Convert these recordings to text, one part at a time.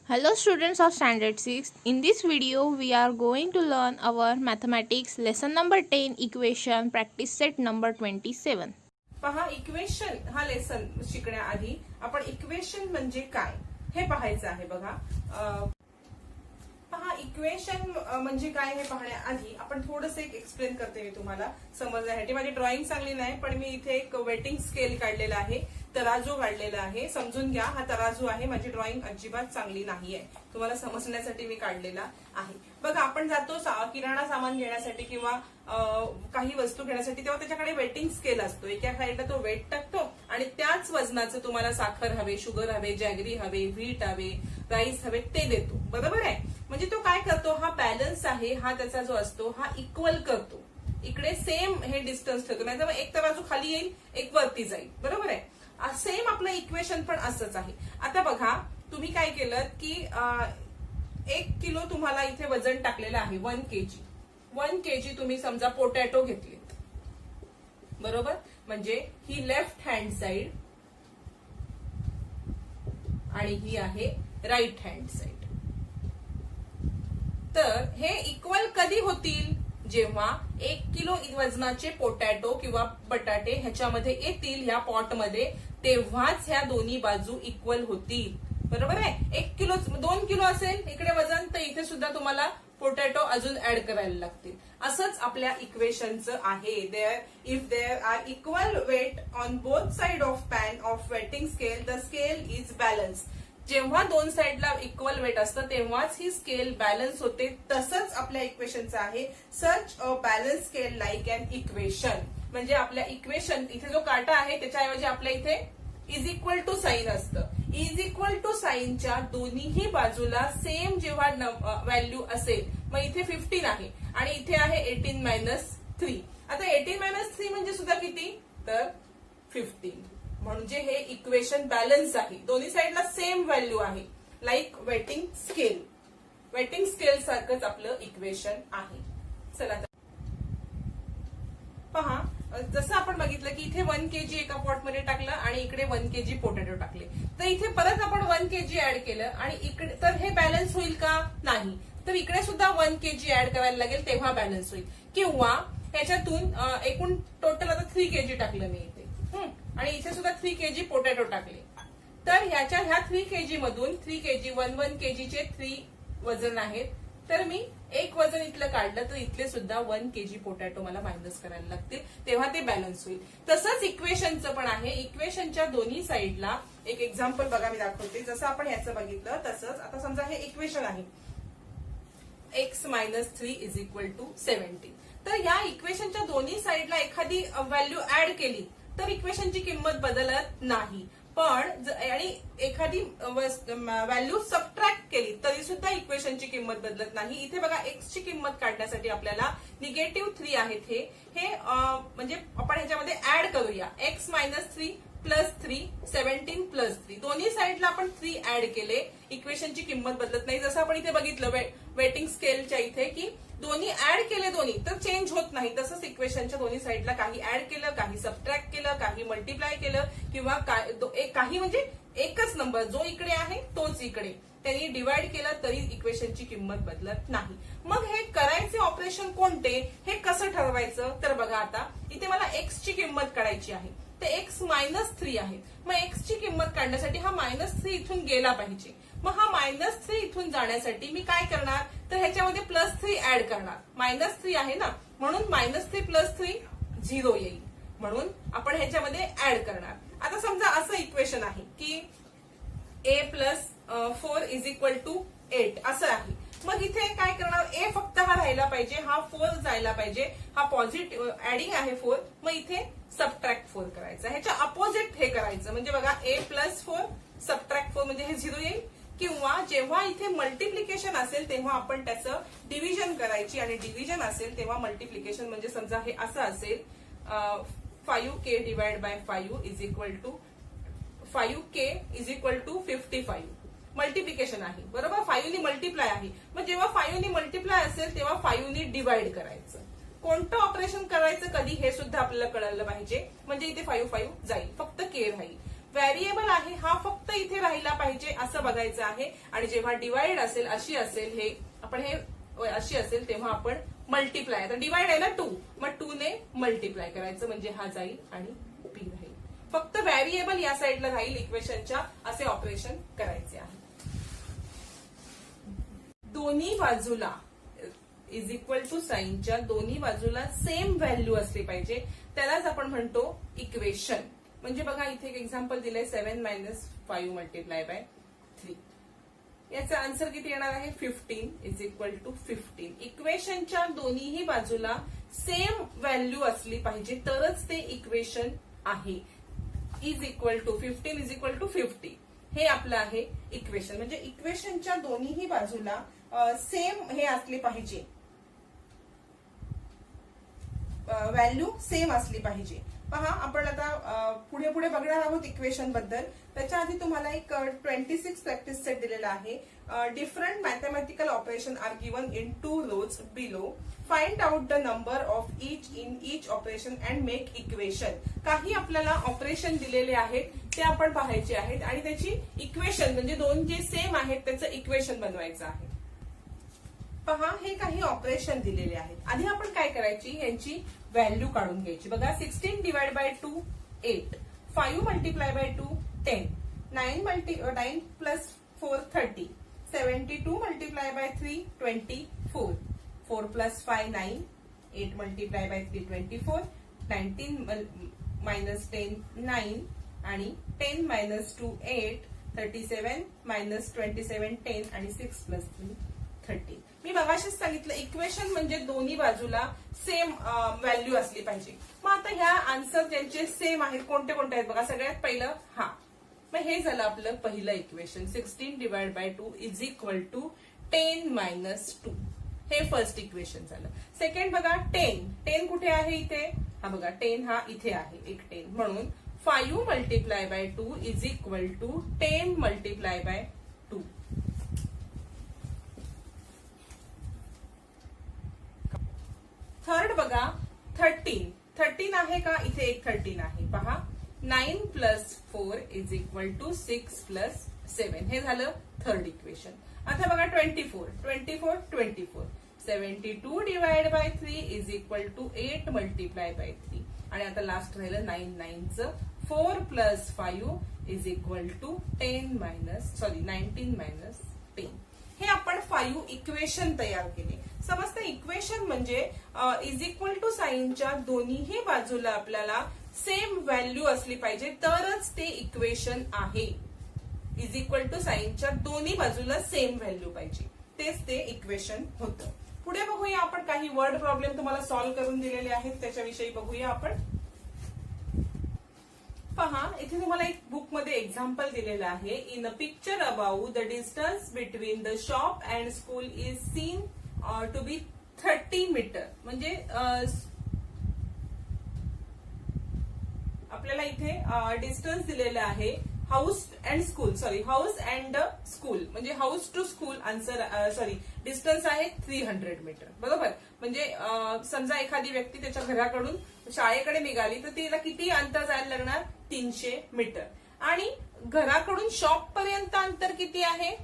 Hello students of standard 6. In this video we are going to learn our mathematics lesson number 10 equation practice set number 27. पहा equation हा lesson शिकण्याआधी आपण equation म्हणजे काय हे पाहायचं आहे बघा. पहा इक्वेशन म्हणजे काय हे पाहण्याआधी आपण थोडंसं एक एक्सप्लेन करते मी तुम्हाला समजण्यासाठी. माझी ड्रॉइंग चांगली नाही पण मी इथे एक वेटिंग स्केल काढलेला आहे, तराजू काढलेला आहे. समजून घ्या हा तराजू आहे, माझी ड्रॉइंग अजिबात चांगली नाहीये, तुम्हाला समजण्यासाठी मी काढलेला आहे. बघा आपण जातो किराणा सामान घेण्यासाठी किंवा काही वस्तू घेण्यासाठी, तेव्हा त्याच्याकडे वेटिंग स्केल असतो. एका साईडला तो वेट टाकतो आणि त्याच वजनाचं तुम्हाला साखर हवे, शुगर हवे, जॅगरी हवे, व्हीट हवे, राईस हवे ते देतो. बरोबर आहे. म्हणजे तो काय करतो, हा बॅलन्स आहे, हा त्याचा जो असतो हा इक्वल करतो. इकडे सेम हे डिस्टन्स ठेवतो, नाही तर एक तराजू खाली येईल एक वरती जाईल. बरोबर आहे. सेम आपलं इक्वेशन पण असंच आहे. आता बघा तुम्ही काय केलं की 1 किलो तुम्हाला इथे वजन टाकलेलं आहे, 1 kg. 1 kg तुम्ही समजा पोटॅटो घेतलेत. बरोबर. म्हणजे ही लेफ्ट हँड साइड आणि ही आहे राईट हँड साइड. तर हे इक्वल कधी होतील, जेव्हा 1 किलो वजनाचे पोटॅटो किंवा बटाटे ह्याच्यामध्ये येतील ह्या पॉटमध्ये, तेव्हाच ह्या दोन्ही बाजू इक्वल होतील. बरोबर आहे. 1 किलो 2 किलो असेल इकडे वजन, तर इथे सुद्धा तुम्हाला पोटॅटो अजून ऍड करायला लागतील. असंच आपल्या इक्वेशनचं आहे. If there are equal weight on both side of pan of weighing scale, the scale is balance. जेव्हा दोन साइडला इक्वल वेट असतं तेव्हाच ही स्केल बॅलन्स होते. तसंच आपल्या इक्वेशनचं आहे. सर्च a balance scale like an equation. म्हणजे आपल्या इक्वेशन इथे जो काटा आहे त्याच्याऐवजी आपल्या इथे इज इक्वल टू साईन असतं. इज इक्वल टू साईनच्या दोन्हीही बाजूला सेम जेव्हा व्हॅल्यू असेल, मग इथे 15 आहे आणि इथे आहे 18 - 3. आता 18 - 3 म्हणजे सुद्धा किती, तर 15. म्हणजे हे इक्वेशन बॅलन्स आहे, दोन्ही साइडला सेम व्हॅल्यू आहे. Like waiting scale. Waiting scale सारखंच आपलं इक्वेशन आहे. चला पहा, जसं आपण बघितलं की इथे 1 kg एका पॉटमध्ये टाकलं आणि इकडे 1 kg पोटॅटो टाकले, तर इथे परत आपण 1 kg ऍड केलं आणि इकडे, तर हे बॅलन्स होईल का, नाही. तर इकडे सुद्धा 1 kg ऍड करायला लागेल तेव्हा बॅलन्स होईल. किंवा ह्याच्यातून एकूण टोटल आता 3 kg टाकलं मी इथे आणि इथे सुद्धा 3 kg पोटॅटो टाकले, तर ह्या 3 kg मधून 3 kg 1 kg चे 3 वजन आहेत, तर मी एक वजन इथलं काढलं तर इथले सुद्धा 1 kg पोटॅटो मला मायनस करायला लागतील, तेव्हा ते बॅलन्स होईल. तसंच इक्वेशनचं पण आहे. इक्वेशनच्या दोन्ही साइडला एक एक्झाम्पल बघा मी दाखवते. जसं आपण ह्याचं बघितलं तसंच आता समजा हे इक्वेशन आहे, x - 3 = 17. तर या इक्वेशनच्या दोन्ही साइडला एखादी व्हॅल्यू ऍड केली तर इक्वेशनची किंमत बदलत नाही. पण आणि एखादी व्हॅल्यू सबट्रॅक्ट केली तरी सुद्धा इक्वेशनची किंमत बदलत नाही. इथे बघा एक्स ची किंमत काढण्यासाठी आपल्याला -3 आहेत हे म्हणजे आपण ह्याच्यामध्ये ऍड करूया. x - 3 + 3 17 + 3 दोन्ही साइडला आपण 3 ऍड केले, इक्वेशनची किंमत बदलत नाही. जसं आपण इथे बघितलं वेटिंग स्केलच्या इथे की दोन्ही ऍड केले दोन्ही तर चेंज होत नाही. तसंच इक्वेशनच्या दोन्ही साइडला काही ऍड केलं, काही सबट्रॅक्ट केलं, काही मल्टिप्लाय केलं किंवा काही म्हणजे एकच नंबर जो इकडे आहे तोच इकडे त्यांनी डिवाइड केला तरी इक्वेशनची किंमत बदलत नाही. मग हे करायचे ऑपरेशन कोणते, हे कसं ठरवायचं, तर बघा आता इथे मला एक्स ची किंमत काढायची आहे, तर x - 3 आहे. मग x ची किंमत काढण्यासाठी हा -3 इथून गेला पाहिजे. मग हा -3 इथून जाण्यासाठी मी काय करणार, तर ह्याच्यामध्ये +3 ऍड करणार. -3 आहे ना, म्हणून -3 + 3 0 येईल, म्हणून आपण ह्याच्यामध्ये ऍड करणार. आता समजा असं इक्वेशन आहे की a + 4 = 8 असं आहे. मग इथे काय करणार, a फक्त हा राहिला पाहिजे, हा 4 जायला पाहिजे, हा पॉझिटिव्ह ऍडिंग आहे 4, मग इथे सबट्रॅक्ट 4 करायचं. ह्याच्या अपोजिट हे करायचं. म्हणजे बघा a + 4 सबट्रॅक्ट 4 म्हणजे हे 0 येईल. किंवा जेव्हा इथे मल्टिप्लिकेशन असेल तेव्हा आपण त्याचं डिव्हिजन करायची, आणि डिव्हिजन असेल तेव्हा मल्टिप्लिकेशन म्हणजे समजा हे असं असेल 5k / 5 5k = 55. मल्टिप्लिकेशन आहे, बरोबर. 5 नी मल्टिप्लाय आहे. मग जेव्हा 5 नी मल्टिप्लाय असेल तेव्हा 5 नी डिवाइड करायचं. कोणतं ऑपरेशन करायचं कधी हे सुद्धा आपल्याला कळलं पाहिजे. म्हणजे इथे 5 जाईल, फक्त k राहील. व्हेरिएबल आहे हा फक्त इथे राहिला पाहिजे असं बघायचं आहे. आणि जेव्हा डिवाइड असेल, अशी असेल, हे आपण हे अशी असेल तेव्हा आपण मल्टिप्लाय, आता डिवाइड आहे ना 2, मग 2 ने मल्टिप्लाय करायचं म्हणजे हा जाईल आणि बी राहील. फक्त व्हेरिएबल या साईडला राहील इक्वेशनच्या, असे ऑपरेशन करायचे आहे. दोन्ही बाजूला इज इक्वल टू साईनच्या दोन्ही बाजूला सेम व्हॅल्यू असली पाहिजे, त्यालाच आपण म्हणतो इक्वेशन. म्हणजे बघा इथे एक एक्झाम्पल दिलंय 7 - 5 मल्टिप्लाय बाय 3. याचा आन्सर किती येणार आहे 15 इज इक्वल टू 15. इक्वेशनच्या दोन्हीही बाजूला सेम व्हॅल्यू असली पाहिजे तरच ते इक्वेशन आहे. Is equal to 15 is equal to 50 हे आपलं आहे इक्वेशन. म्हणजे इक्वेशनच्या दोन्हीही बाजूला सेम हे असली पाहिजे, व्हॅल्यू सेम असली पाहिजे. पहा आपण आता पुढे पुढे बघणार आहोत इक्वेशन बद्दल. त्याच्या आधी तुम्हाला एक 26 प्रॅक्टिस सेट दिलेला आहे. Different mathematical operation are given in 2 rows below. Find out the number of each in each operation and make equation. काही आपल्याला ऑपरेशन दिलेले आहेत ते आपण पाहायचे आहेत आणि त्याची इक्वेशन म्हणजे दोन जे सेम आहेत त्याचं इक्वेशन बनवायचं आहे. पहा हे काही ऑपरेशन दिलेले आहेत. आधी आपण काय करायची, यांची व्हॅल्यू काढून घ्यायची. बघा 16 divide by 2 8, 5 multiply by 2 10, 9 plus 4 30, 72 multiply by 3 24, 4 plus 5 9, 8 multiply by 3 24, 19 minus 10 9 आणि 10 मायनस 2 8, 37 मायनस 27 10 आणि 6 प्लस 3 30. मी मगाशीच सांगितलं इक्वेशन म्हणजे दोन्ही बाजूला सेम व्हॅल्यू असली पाहिजे. मग आता ह्या आन्सर ज्यांचे सेम आहेत कोणते कोणते आहेत बघा. सगळ्यात पहिलं हा, मग हे झालं आपलं पहिलं equation 16 divide by 2 is equal to 10 minus 2. हे फर्स्ट इक्वेशन झालं. सेकंड बघा 10 कुठे आहे इथे, हा बघा 10 हा इथे आहे एक 10, म्हणून 5 multiply by 2 is equal to 10 multiply by 2. Third बघा 13 आहे का, इथे एक 13 आहे पहा. 9 plus 4 is equal to 6 plus 7. हे झालं थर्ड इक्वेशन. आता बघा 24 72 divide by 3 is equal to 8 multiply by 3. आणि आता लास्ट राहिलं 9 4 plus 5 is equal to 19 minus 10. हे आपण 5 इक्वेशन तयार केले. समजतं इक्वेशन म्हणजे इज इक्वल टू साईनच्या दोन्हीही बाजूला आपल्याला सेम व्हॅल्यू असली पाहिजे तरच ते इक्वेशन आहे. इज इक्वल टू साईनच्या दोन्ही बाजूला सेम व्हॅल्यू पाहिजे, तेच ते इक्वेशन होतं. पुढे बघूया आपण काही वर्ड प्रॉब्लेम तुम्हाला सॉल्व्ह करून दिलेले आहेत त्याच्याविषयी बघूया आपण. पहा इथे तुम्हाला एक बुक मध्ये एक्झाम्पल दिलेलं आहे. In a picture about the distance between the shop and school is seen to be 30 meter. म्हणजे आपल्याला इथे डिस्टन्स दिलेलं आहे हाऊस अँड स्कूल म्हणजे house to school answer distance आहे 300 मीटर बरोबर. म्हणजे समजा एखादी व्यक्ती त्याच्या घराकडून शाळेकडे निघाली तर तिला किती अंतर जायला लागणार 300 मीटर. आणि घराकडून शॉप पर्यंत अंतर किती आहे,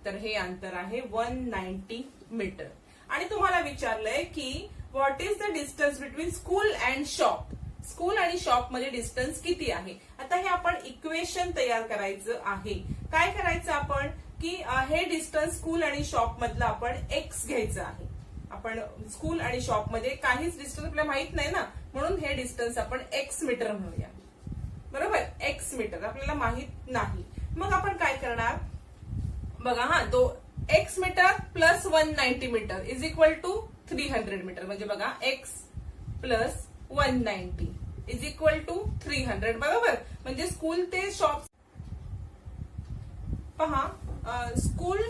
तर हे अंतर आहे 190 मीटर. आणि तुम्हाला विचारलंय की what is the distance between school and shop. School आणि शॉप मध्ये डिस्टन्स किती आहे. आता हे आपण इक्वेशन तयार करायचं आहे. काय करायचं आपण की हे डिस्टन्स स्कूल आणि शॉप मधलं आपण एक्स घ्यायचं आहे. आपण स्कूल आणि शॉप मध्ये काहीच डिस्टन्स आपल्याला माहित नाही ना, म्हणून हे डिस्टन्स आपण एक्स मीटर म्हणूया बरोबर. एक्स मीटर आपल्याला माहित नाही. मग आपण काय करणार बघा, हा तो x meter plus 190 meter is equal to 300 meter. म्हणजे बघा x plus 190 is equal to 300 बरोबर. म्हणजे स्कूल ते शॉप पहा, स्कूल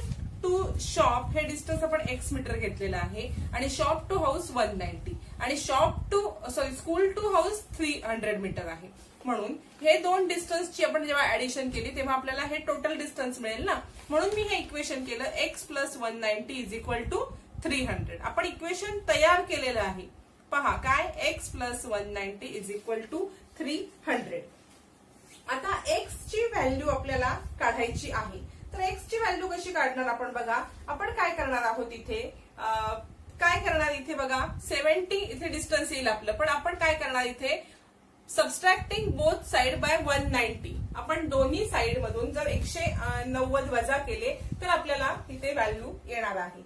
टू शॉप हे डिस्टन्स आपण एक्स मीटर घेतलेलं आहे आणि शॉप टू हाऊस 190 आणि स्कूल टू हाऊस 300 मीटर आहे. म्हणून हे दोन डिस्टन्सची आपण जेव्हा ऍडिशन केली तेव्हा आपल्याला हे टोटल डिस्टन्स मिळेल ना. म्हणून मी हे इक्वेशन केलं x plus 190 is equal to 300. आपण इक्वेशन तयार केलेलं आहे पहा काय, x plus 190 is equal to 300. आता एक्स ची व्हॅल्यू आपल्याला काढायची आहे. तर एक्स ची व्हॅल्यू कशी काढणार आपण बघा. आपण काय करणार आहोत इथे, काय करणार इथे बघा, 70 इथे डिस्टन्स येईल आपलं, पण आपण काय करणार इथे, सबस्ट्रॅक्टिंग बोथ साइड बाय 190. आपण दोन्ही साइड मधून जर 190 वजा केले तर आपल्याला इथे व्हॅल्यू येणार आहे.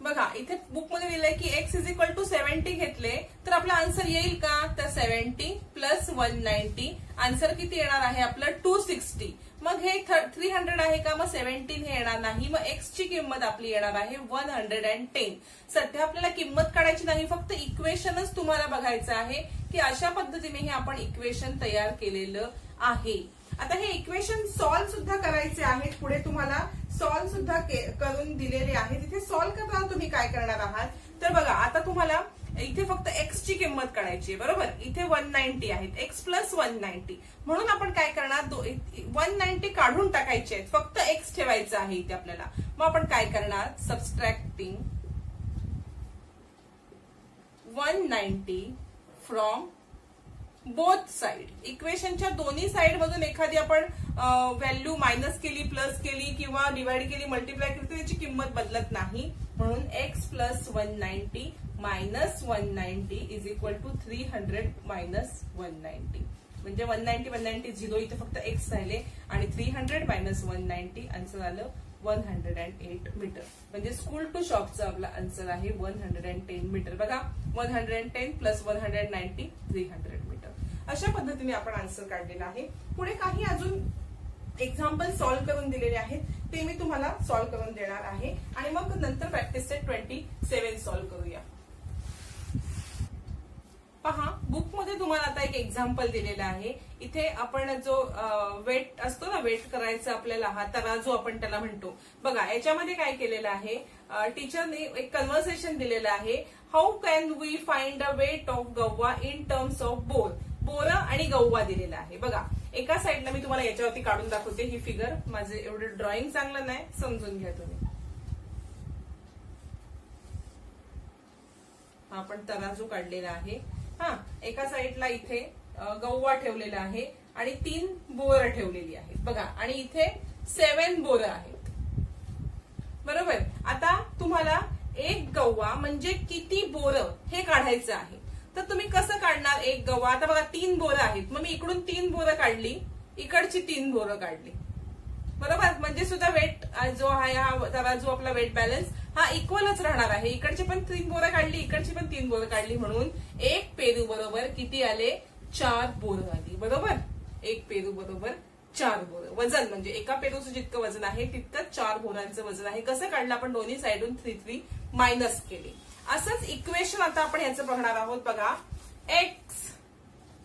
बघा इथे बुक मध्ये दिलंय की x इज इक्वल टू 70 घेतले तर आपला आन्सर येईल का, तर 70 प्लस 190 आन्सर किती येणार आहे आपलं 260. मग हे 300 आहे का, मग 17 हे येणार नाही. मग x ची किंमत आपली येणार आहे 110. सध्या आपल्याला किंमत काढायची नाही, फक्त इक्वेशनच तुम्हाला बघायचं आहे की अशा पद्धतीने हे आपण इक्वेशन तयार केलेलं आहे. आता हे इक्वेशन सॉल्व्ह सुद्धा करायचे आहेत, पुढे तुम्हाला सॉल्व्ह सुद्धा करून दिलेले आहेत. इथे सॉल्व्ह करताना तुम्ही काय करणार आहात, तर बघा आता तुम्हाला इथे फक्त x ची किंमत काढायची आहे, बरोबर. इथे 190 आहेत, x प्लस 190, म्हणून आपण काय करणार, 190 काढून टाकायचे आहेत, फक्त x ठेवायचं आहे इथे आपल्याला. मग आपण काय करणार, सबस्ट्रॅक्टिंग 190 फ्रॉम बोथ साइड. इक्वेशनच्या दोन्ही साइड मधून एखादी आपण व्हॅल्यू मायनस केली, प्लस केली किंवा डिवाइड केली, मल्टिप्लाय केली तर त्याची किंमत बदलत नाही. म्हणून x plus 190 minus 190 is equal to 300 minus 190. म्हणजे 190 झिरो, इथे फक्त x राहिले आणि 300 मायनस 190 आन्सर आलं 108 मीटर. म्हणजे स्कूल टू शॉपचा आपला आन्सर आहे 110 मीटर. बघा 110 प्लस 190 300 मीटर. अशा पद्धतीने आपण आन्सर काढलेला आहे. पुढे काही अजून एक्झाम्पल सॉल्व्ह करून दिलेले आहेत, ते मी तुम्हाला सॉल्व्ह करून देणार आहे आणि मग नंतर प्रॅक्टिस सेट 27 सॉल्व्ह करूया. पहा बुक मध्ये तुम्हाला आता एक एक्झाम्पल दिलेला आहे. इथे आपण जो वेट असतो ना, वेट करायचं आपल्याला, हा तराजू आपण त्याला म्हणतो. बघा याच्यामध्ये काय केलेलं आहे, टीचरने एक कन्व्हर्सेशन दिलेलं आहे. How can we find the weight of guava in terms of बोर. बोरं आणि गव्वा दिलेला आहे. बघा एका साईडला मी तुम्हाला याच्यावरती काढून दाखवते ही फिगर. माझे एवढं ड्रॉइंग चांगलं नाही, समजून घ्या तुम्ही. आपण तराजू काढलेला आहे. एका साईडला इथे गव्वा ठेवलेला आहे आणि 3 बोरं ठेवलेली आहेत. बघा आणि इथे 7 बोरं आहेत, बरोबर. आता तुम्हाला एक गव्वा म्हणजे किती बोरं हे काढायचं आहे. तर तुम्ही कसं काढणार एक गव्वा. आता बघा 3 बोरं आहेत, मग मी इकडून 3 बोरं काढली, इकडची 3 बोरं काढली, बरोबर. म्हणजे सुद्धा वेट जो आहे हा तराजू आपला वेट बॅलन्स हा इक्वलच राहणार आहे. इकडची पण 3 बोरं काढली, इकडची पण 3 बोरं काढली, म्हणून एक पेरू बरोबर किती आले, 4 बोरं आली, बरोबर. एक पेरू बरोबर 4 बोरं. वजन म्हणजे एका पेरूचं जितकं वजन आहे तितकं 4 बोरांचं वजन आहे. कसं काढलं आपण, दोन्ही साइडून 3 मायनस केले. असंच इक्वेशन आता आपण याचं बघणार आहोत. बघा x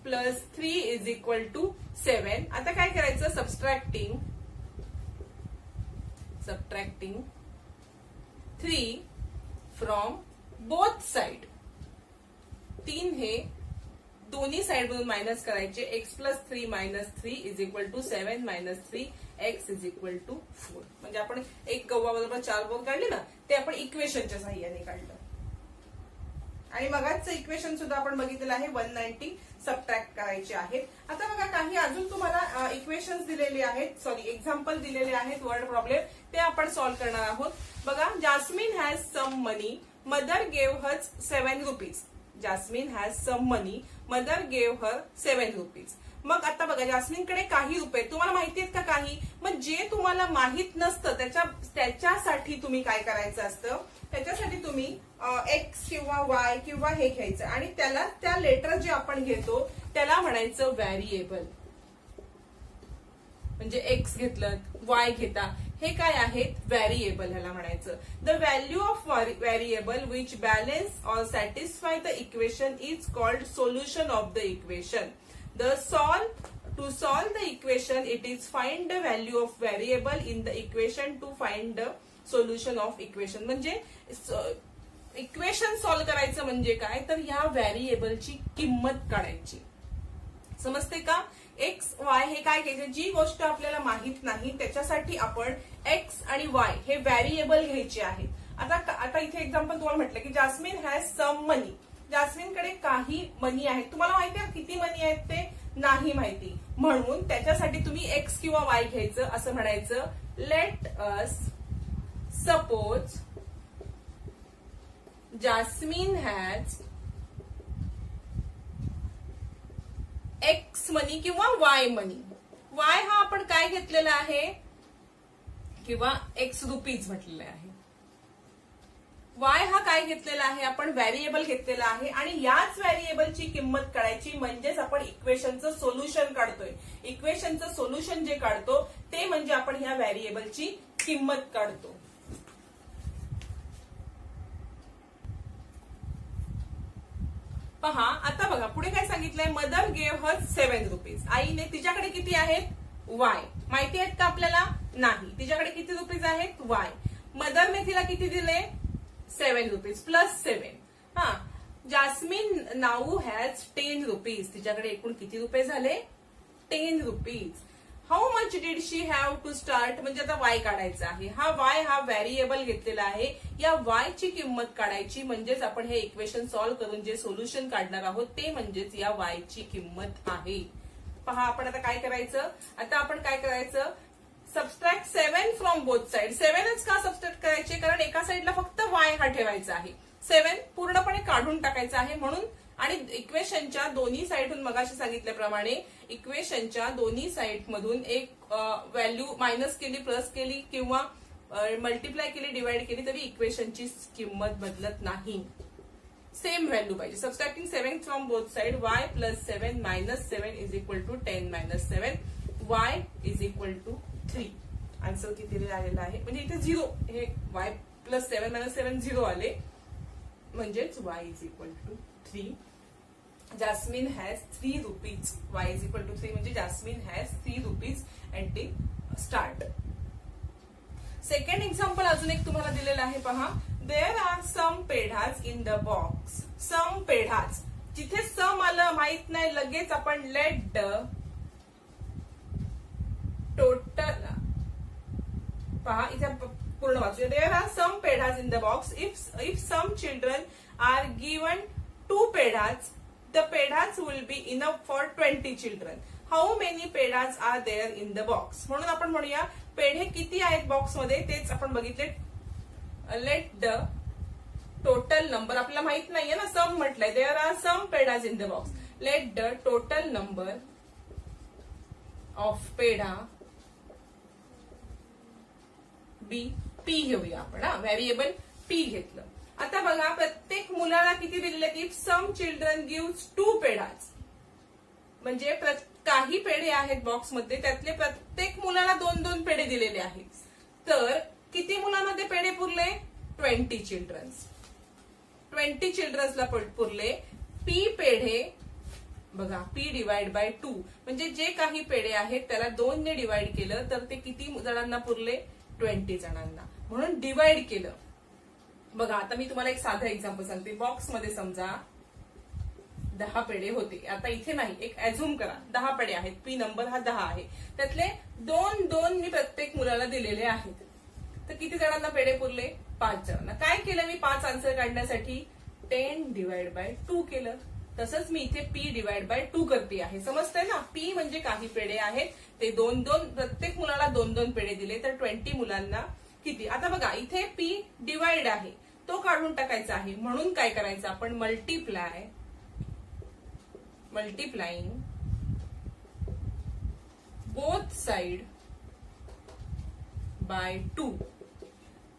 plus 3 is equal to 7. आता काय करायचं, सबस्ट्रॅक्टिंग 3 फ्रॉम बोथ साइड. 3 हे दोन्ही साइड मधून मायनस करायचे. x plus 3 minus 3 is equal to 7 minus 3 x is equal to 4. म्हणजे आपण एक गव्वा बरोबर 4 बोर काढले ना, ते आपण इक्वेशनच्या साह्याने काढलं. आणि मगाचं इक्वेशन सुद्धा आपण बघितलेलं आहे, 190 सबट्रॅक्ट करायचे आहेत. आता बघा काही अजून तुम्हाला इक्वेशन्स दिलेले आहेत, सॉरी एक्झाम्पल दिलेले आहेत, वर्ड प्रॉब्लेम, ते आपण सॉल्व्ह करणार आहोत. बघा Jasmine has some money, mother gave her 7 rupees. Jasmine has some money, mother gave her 7 rupees. मग आता बघा जास्मिनकडे काही रुपये, तुम्हाला माहिती आहेत का काही. मग जे तुम्हाला माहित नसतं त्याच्यासाठी तुम्ही काय करायचं असतं, त्याच्यासाठी तुम्ही एक्स किंवा वाय किंवा हे घ्यायचं आणि त्याला त्या लेटर जे आपण घेतो त्याला म्हणायचं व्हॅरिएबल. म्हणजे एक्स घेतलं, वाय घेता, हे काय आहेत, व्हॅरिएबल ह्याला म्हणायचं. The value of variable which balance or satisfy the equation is called solution of the equation. To solve the equation, it is find the value of variable in the equation to find the solution of equation. म्हणजे equation solve करायचं म्हणजे काय, तर ह्या व्हॅरिएबलची किंमत काढायची. समजते का. एक्स वाय हे काय घ्यायचं, जी गोष्ट आपल्याला माहित नाही त्याच्यासाठी आपण एक्स आणि वाय हे व्हॅरिएबल घ्यायचे आहेत. आता इथे एक्झाम्पल तुम्हाला म्हटलं की जास्मिन हॅज सम मनी. जास्मिनकडे काही मनी आहेत, तुम्हाला माहिती आहे किती मनी आहेत ते नाही माहिती. म्हणून त्याच्यासाठी तुम्ही एक्स किंवा वाय घ्यायचं, असं म्हणायचं let us suppose Jasmine has X money किंवा वाय मनी. वाय हा आपण काय घेतलेला आहे किंवा एक्स रुपीज म्हटलेलं आहे. वाय हा काय घेतलेला आहे आपण व्हेरिएबल घेतलेला आहे आणि याच व्हेरिएबलची किंमत काढायची म्हणजेच आपण इक्वेशनचं सोल्युशन काढतोय. इक्वेशनचं सोल्युशन जे काढतो ते म्हणजे आपण ह्या व्हेरिएबलची किंमत काढतो. पहा आता बघा पुढे काय सांगितलंय, मदर गेव हर 7 रुपीज. आईने तिच्याकडे किती आहेत वाय, माहिती आहेत का आपल्याला नाही. तिच्याकडे किती रुपीज आहेत वाय. मदरने तिला किती दिले 7 रुपीज प्लस 7. हा जास्मिन नाऊ हॅज 10 रुपीज. तिच्याकडे एकूण किती रुपये झाले 10 rupees. How much did she have to start, म्हणजे आता वाय काढायचा आहे. हा वाय हा व्हेरिएबल घेतलेला आहे. या वाय ची किंमत काढायची म्हणजेच आपण हे इक्वेशन सॉल्व्ह करून जे सोल्युशन काढणार आहोत ते म्हणजेच या वाय ची किंमत आहे. पहा आपण आता काय करायचं, आता आपण काय करायचं सबस्ट्रॅक्ट 7 फ्रॉम बोथ साइड. 7च का सबस्ट्रॅक्ट करायचे, कारण एका साइडला फक्त वाय हा ठेवायचा आहे. 7 पूर्णपणे काढून टाकायचं आहे म्हणून. आणि इक्वेशनच्या दोन्ही साइडहून मगाशी सांगितल्याप्रमाणे इक्वेशनच्या दोन्ही साइड मधून एक व्हॅल्यू मायनस केली, प्लस केली किंवा मल्टिप्लाय केली, डिवाइड केली तरी इक्वेशनची किंमत बदलत नाही. सेम व्हॅल्यू पाहिजे. Subtracting 7 from both side y plus 7 minus 7 is equal to 10 minus 7 y is equal to 3. Answer किती आलेला आहे म्हणजे इथे 0, हे वाय प्लस 7 मायनस 7 0 आले म्हणजेच Y is equal to 3. Jasmine has 3 rupees. Y is equal to 3 म्हणजे जास्मिन हॅज 3 रुपीज अँड टी स्टार्ट. सेकंड एक्झाम्पल अजून एक तुम्हाला दिलेलं आहे पहा. There are some pedhas in the box. Some pedhas, जिथे सम आलं माहित नाही लगेच आपण लेट द टोटल, पहा इथे पूर्ण वाचूया. There are some pedhas in the box. If some children are given 2 pedhas, the pedhas will be enough for 20 children. How many pedhas are there in the box? म्हणून आपण म्हणूया पेढे किती आहेत बॉक्स मध्ये तेच आपण बघितले. लेट द टोटल नंबर, आपल्याला माहित नाहीये ना, सम म्हटलंय. There are some pedhas in the box. Let the total number of pedha be. P घेऊया आपण, हा व्हेरिएबल पी घेतलं. आता बघा प्रत्येक मुलाला किती दिलेले. इफ सम चिल्ड्रन गिव्स 2 पेढाज, म्हणजे काही पेढे आहेत बॉक्समध्ये त्यातले प्रत्येक मुलाला 2-2 पेढे दिलेले आहेत. तर किती मुलांना ते पेढे पुरले 20 चिल्ड्रन्स. 20 चिल्ड्रन्सला पुरले. पी पेढे बघा पी डिवाइड बाय 2 म्हणजे जे काही पेढे आहेत त्याला 2 ने डिवाइड केलं तर ते किती जणांना पुरले 20 जणांना. म्हणून डिवाइड केलं. बघा आता मी तुम्हाला एक साधं एक्झाम्पल सांगते. बॉक्स मध्ये समजा 10 पेढे होते. आता इथे नाही, एक ऍझ्युम करा 10 पेढे आहेत. पी नंबर हा 10 आहे. त्यातले 2-2 मी प्रत्येक मुलाला दिलेले आहेत. तर किती जणांना पेढे पुरले 5 जणांना. काय केलं मी 5 आन्सर काढण्यासाठी 10 डिवाइड बाय 2 केलं. तसंच मी इथे पी डिवाइड बाय 2 करते आहे. समजतंय ना. पी म्हणजे काही पेढे आहेत ते 2-2 प्रत्येक मुलाला 2-2 पेढे दिले तर 20 मुलांना किती. आता बघा इथे पी डिवाइड आहे तो काढून टाकायचा आहे. म्हणून काय करायचं आपण मल्टिप्लाइंग बोथ साइड बाय 2.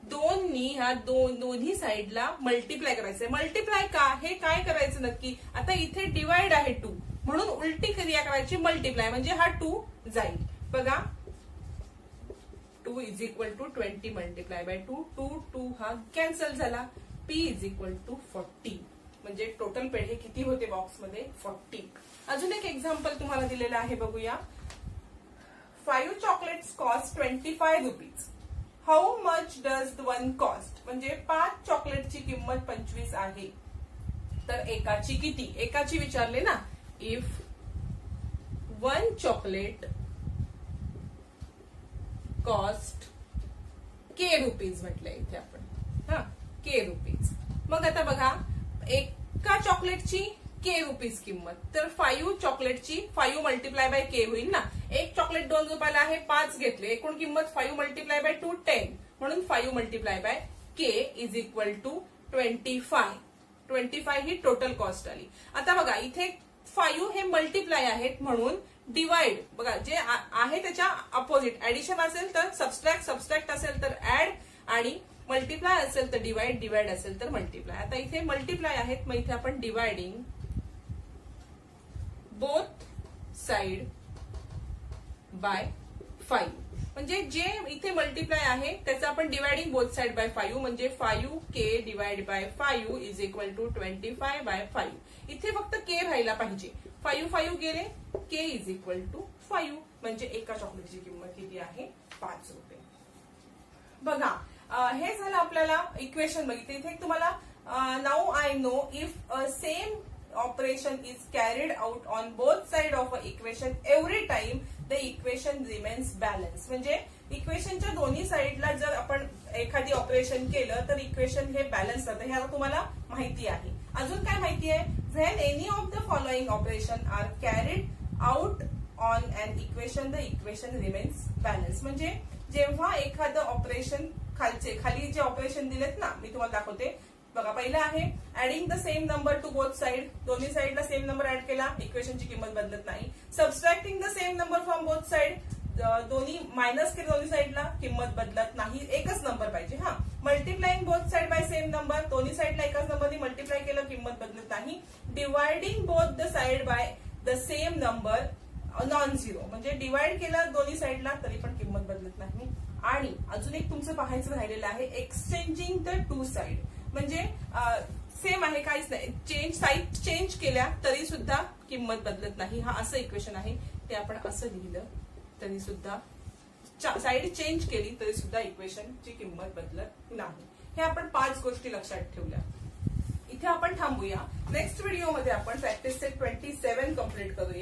दोन्ही ह्या दोन्ही साइडला मल्टिप्लाय करायचंय. मल्टिप्लाय का, हे काय करायचं नक्की. आता इथे डिवाइड आहे 2 म्हणून उलटी क्रिया करायची मल्टिप्लाय म्हणजे हा 2 जाईल. बघा 2 is equal to 20 multiply by 2. 2 हा कॅन्सल झाला. पी इज इक्वल टू 40 म्हणजे टोटल पेढे किती होते बॉक्समध्ये 40. अजून एक एक्झाम्पल तुम्हाला दिलेलं आहे बघूया. 5 chocolates cost 25 rupees. How much does 1 cost, म्हणजे 5 चॉकलेटची किंमत 25 आहे. तर एकाची किती, एकाची विचारले ना. If 1 chocolate cost K rupees म्हटलंय इथे आपण, हा के रुपीज. मग आता बघा एका चॉकलेटची के रुपीज किंमत. तर 5 चॉकलेटची 5 मल्टिप्लाय बाय के होईल ना. एक चॉकलेट 2 रुपयाला आहे, 5 घेतले, एकूण किंमत 5 मल्टिप्लाय बाय 2 10, म्हणून 5 multiply by k is equal to 25. 25 ही टोटल कॉस्ट आली. आता बघा इथे 5 हे मल्टिप्लाय आहेत म्हणून डिवाइड, बघा जे आहे त्याच्या अपोजिट, ऍडिशन असेल तर सबस्ट्रॅक्ट, सबस्ट्रॅक्ट असेल तर ऍड, आणि मल्टिप्लाय असेल तर डिवाइड, डिवाइड असेल तर मल्टिप्लाय. आता इथे मल्टिप्लाय आहेत, मग इथे आपण डिवायडिंग बोथ साइड बाय 5, म्हणजे जे इथे मल्टिप्लाय आहे त्याचं आपण डिवायडिंग बोथ साइड बाय 5, म्हणजे 5k divide by 5 is equal to 25 by 5. इथे फक्त के राहायला पाहिजे, 5 गेले, के इज इक्वल टू 5, म्हणजे एका चॉकलेटची किंमत किती आहे 5 रुपये. बघा हे झालं आपल्याला इक्वेशन बघितलं. इथे तुम्हाला now I know if same operation is carried out on both side of an equation every time the equation remains balanced. म्हणजे इक्वेशनच्या दोन्ही साइडला जर आपण एखादी ऑपरेशन केलं तर इक्वेशन हे बॅलन्स राहतं, हे आता तुम्हाला माहिती आहे. अजून काय माहिती आहे, when any of the following operation are carried out on an equation the equation remains balance. म्हणजे जेव्हा एखादं ऑपरेशन खाली जे ऑपरेशन दिलेत ना, मी तुम्हाला दाखवते. बघा पहिलं आहे adding the same number two both side, दोन्ही साइडला सेम नंबर ऍड केला, इक्वेशनची किंमत बदलत नाही. Subtracting the same number from both side, दोन्ही मायनस केले दोन्ही साइडला, किंमत बदलत नाही, एकच नंबर पाहिजे. हा multiplying both side by same number, दोन्ही साइडला एकाच नंबरने मल्टिप्लाय केलं, किंमत बदलत नाही. Dividing both the side by the same number non zero, म्हणजे डिवाइड केलं दोन्ही साइडला तरी पण किंमत बदलत नाही. आणि अजून एक तुमचं पाहायचं राहिलेलं आहे एक्सचेंजिंग द टू साइड, म्हणजे सेम आहे, काहीच नाही, साईड चेंज केल्या तरी सुद्धा किंमत बदलत नाही. हा असं इक्वेशन आहे, ते आपण असं लिहिलं तरी सुद्धा, साईड चेंज केली तरी सुद्धा इक्वेशनची किंमत बदलत नाही. हे आपण 5 गोष्टी लक्षात ठेवल्या. इथे आपण थांबूया. नेक्स्ट व्हिडिओमध्ये आपण प्रॅक्टिस सेट 27 कम्प्लीट करूया.